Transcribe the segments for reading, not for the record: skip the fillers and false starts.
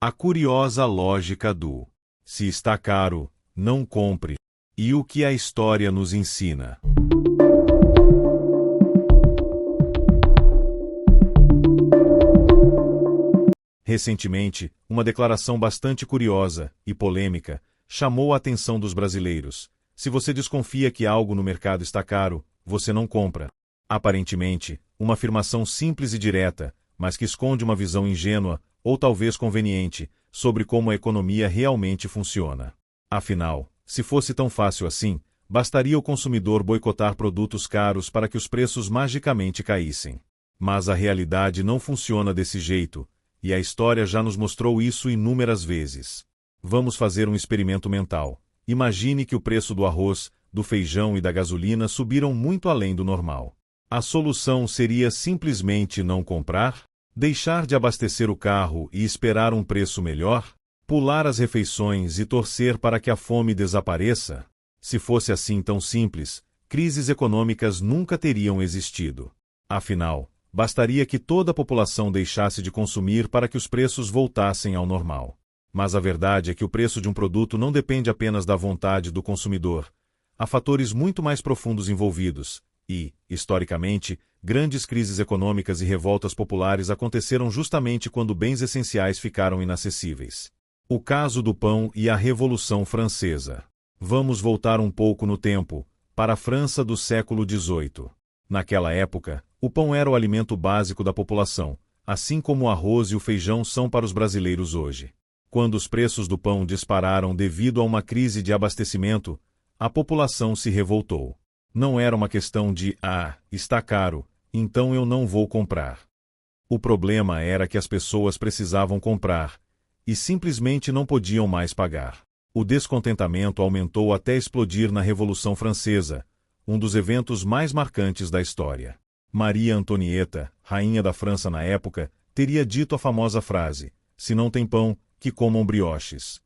A curiosa lógica do se está caro, não compre. E o que a história nos ensina? Recentemente, uma declaração bastante curiosa e polêmica chamou a atenção dos brasileiros. Se você desconfia que algo no mercado está caro, você não compra. Aparentemente, uma afirmação simples e direta, mas que esconde uma visão ingênua, ou talvez conveniente, sobre como a economia realmente funciona. Afinal, se fosse tão fácil assim, bastaria o consumidor boicotar produtos caros para que os preços magicamente caíssem. Mas a realidade não funciona desse jeito, e a história já nos mostrou isso inúmeras vezes. Vamos fazer um experimento mental. Imagine que o preço do arroz, do feijão e da gasolina subiram muito além do normal. A solução seria simplesmente não comprar? Deixar de abastecer o carro e esperar um preço melhor? Pular as refeições e torcer para que a fome desapareça? Se fosse assim tão simples, crises econômicas nunca teriam existido. Afinal, bastaria que toda a população deixasse de consumir para que os preços voltassem ao normal. Mas a verdade é que o preço de um produto não depende apenas da vontade do consumidor. Há fatores muito mais profundos envolvidos, e, historicamente, grandes crises econômicas e revoltas populares aconteceram justamente quando bens essenciais ficaram inacessíveis. O caso do pão e a Revolução Francesa. Vamos voltar um pouco no tempo, para a França do século XVIII. Naquela época, o pão era o alimento básico da população, assim como o arroz e o feijão são para os brasileiros hoje. Quando os preços do pão dispararam devido a uma crise de abastecimento, a população se revoltou. Não era uma questão de, está caro, então eu não vou comprar. O problema era que as pessoas precisavam comprar, e simplesmente não podiam mais pagar. O descontentamento aumentou até explodir na Revolução Francesa, um dos eventos mais marcantes da história. Maria Antonieta, rainha da França na época, teria dito a famosa frase: "Se não tem pão, que comam brioches."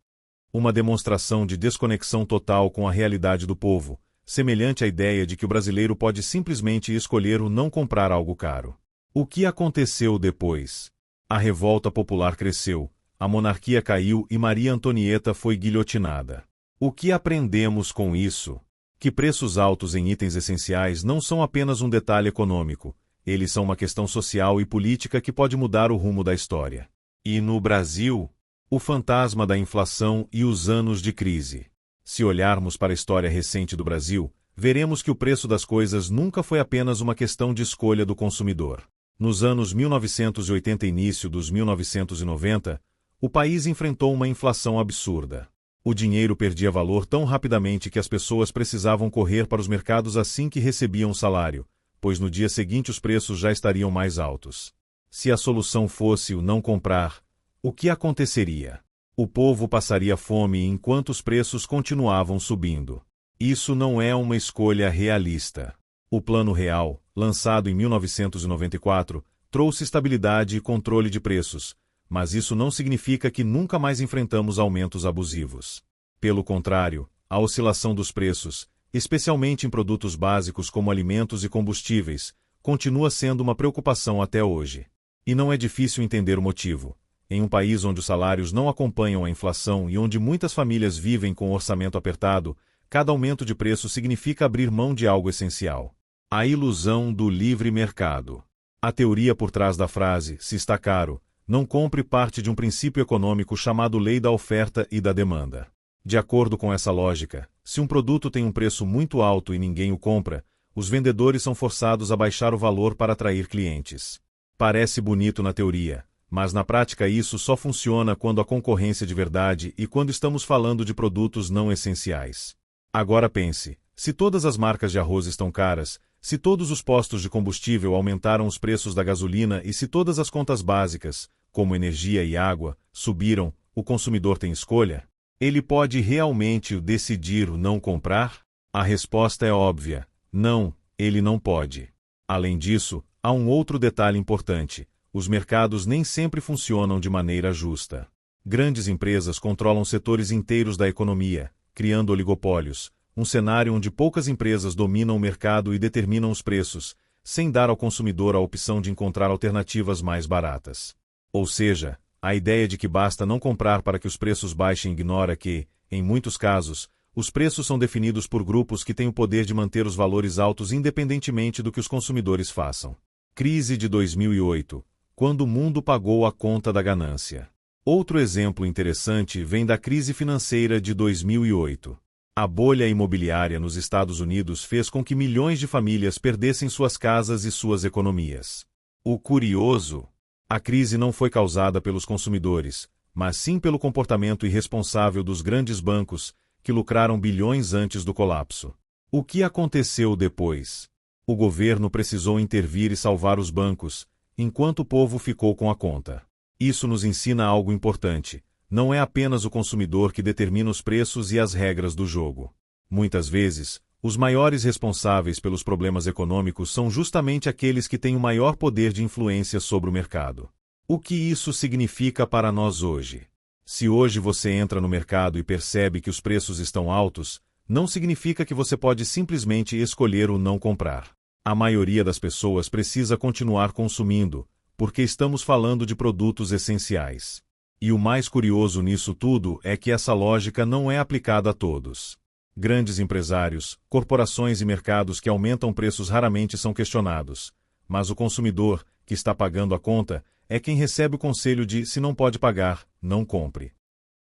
Uma demonstração de desconexão total com a realidade do povo, semelhante à ideia de que o brasileiro pode simplesmente escolher o não comprar algo caro. O que aconteceu depois? A revolta popular cresceu, a monarquia caiu e Maria Antonieta foi guilhotinada. O que aprendemos com isso? Que preços altos em itens essenciais não são apenas um detalhe econômico, eles são uma questão social e política que pode mudar o rumo da história. E no Brasil, o fantasma da inflação e os anos de crise. Se olharmos para a história recente do Brasil, veremos que o preço das coisas nunca foi apenas uma questão de escolha do consumidor. Nos anos 1980 e início dos 1990, o país enfrentou uma inflação absurda. O dinheiro perdia valor tão rapidamente que as pessoas precisavam correr para os mercados assim que recebiam o salário, pois no dia seguinte os preços já estariam mais altos. Se a solução fosse o não comprar, o que aconteceria? O povo passaria fome enquanto os preços continuavam subindo. Isso não é uma escolha realista. O Plano Real, lançado em 1994, trouxe estabilidade e controle de preços, mas isso não significa que nunca mais enfrentamos aumentos abusivos. Pelo contrário, a oscilação dos preços, especialmente em produtos básicos como alimentos e combustíveis, continua sendo uma preocupação até hoje. E não é difícil entender o motivo. Em um país onde os salários não acompanham a inflação e onde muitas famílias vivem com o orçamento apertado, cada aumento de preço significa abrir mão de algo essencial. A ilusão do livre mercado. A teoria por trás da frase, se está caro, não compre, parte de um princípio econômico chamado lei da oferta e da demanda. De acordo com essa lógica, se um produto tem um preço muito alto e ninguém o compra, os vendedores são forçados a baixar o valor para atrair clientes. Parece bonito na teoria, mas na prática isso só funciona quando há concorrência de verdade e quando estamos falando de produtos não essenciais. Agora pense, se todas as marcas de arroz estão caras, se todos os postos de combustível aumentaram os preços da gasolina e se todas as contas básicas, como energia e água, subiram, o consumidor tem escolha? Ele pode realmente decidir não comprar? A resposta é óbvia: não, ele não pode. Além disso, há um outro detalhe importante: os mercados nem sempre funcionam de maneira justa. Grandes empresas controlam setores inteiros da economia, criando oligopólios, um cenário onde poucas empresas dominam o mercado e determinam os preços, sem dar ao consumidor a opção de encontrar alternativas mais baratas. Ou seja, a A ideia de que basta não comprar para que os preços baixem ignora que, em muitos casos, os preços são definidos por grupos que têm o poder de manter os valores altos independentemente do que os consumidores façam. Crise de 2008, quando o mundo pagou a conta da ganância. Outro exemplo interessante vem da crise financeira de 2008. A bolha imobiliária nos Estados Unidos fez com que milhões de famílias perdessem suas casas e suas economias. O curioso: a crise não foi causada pelos consumidores, mas sim pelo comportamento irresponsável dos grandes bancos, que lucraram bilhões antes do colapso. O que aconteceu depois? O governo precisou intervir e salvar os bancos, enquanto o povo ficou com a conta. Isso nos ensina algo importante: não é apenas o consumidor que determina os preços e as regras do jogo. Muitas vezes, os maiores responsáveis pelos problemas econômicos são justamente aqueles que têm o maior poder de influência sobre o mercado. O que isso significa para nós hoje? Se hoje você entra no mercado e percebe que os preços estão altos, não significa que você pode simplesmente escolher o não comprar. A maioria das pessoas precisa continuar consumindo, porque estamos falando de produtos essenciais. E o mais curioso nisso tudo é que essa lógica não é aplicada a todos. Grandes empresários, corporações e mercados que aumentam preços raramente são questionados, mas o consumidor, que está pagando a conta, é quem recebe o conselho de: se não pode pagar, não compre.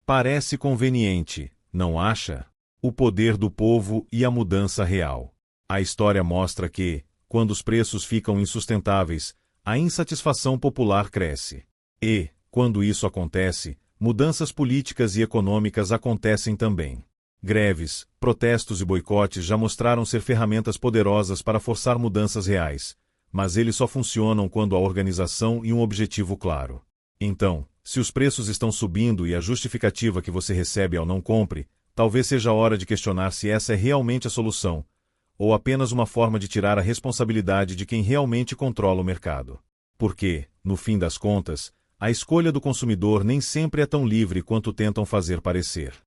Parece conveniente, não acha? O poder do povo e a mudança real. A história mostra que, quando os preços ficam insustentáveis, a insatisfação popular cresce. E, quando isso acontece, mudanças políticas e econômicas acontecem também. Greves, protestos e boicotes já mostraram ser ferramentas poderosas para forçar mudanças reais, mas eles só funcionam quando há organização e um objetivo claro. Então, se os preços estão subindo e a justificativa que você recebe ao não compre, talvez seja a hora de questionar se essa é realmente a solução, ou apenas uma forma de tirar a responsabilidade de quem realmente controla o mercado. Porque, no fim das contas, a escolha do consumidor nem sempre é tão livre quanto tentam fazer parecer.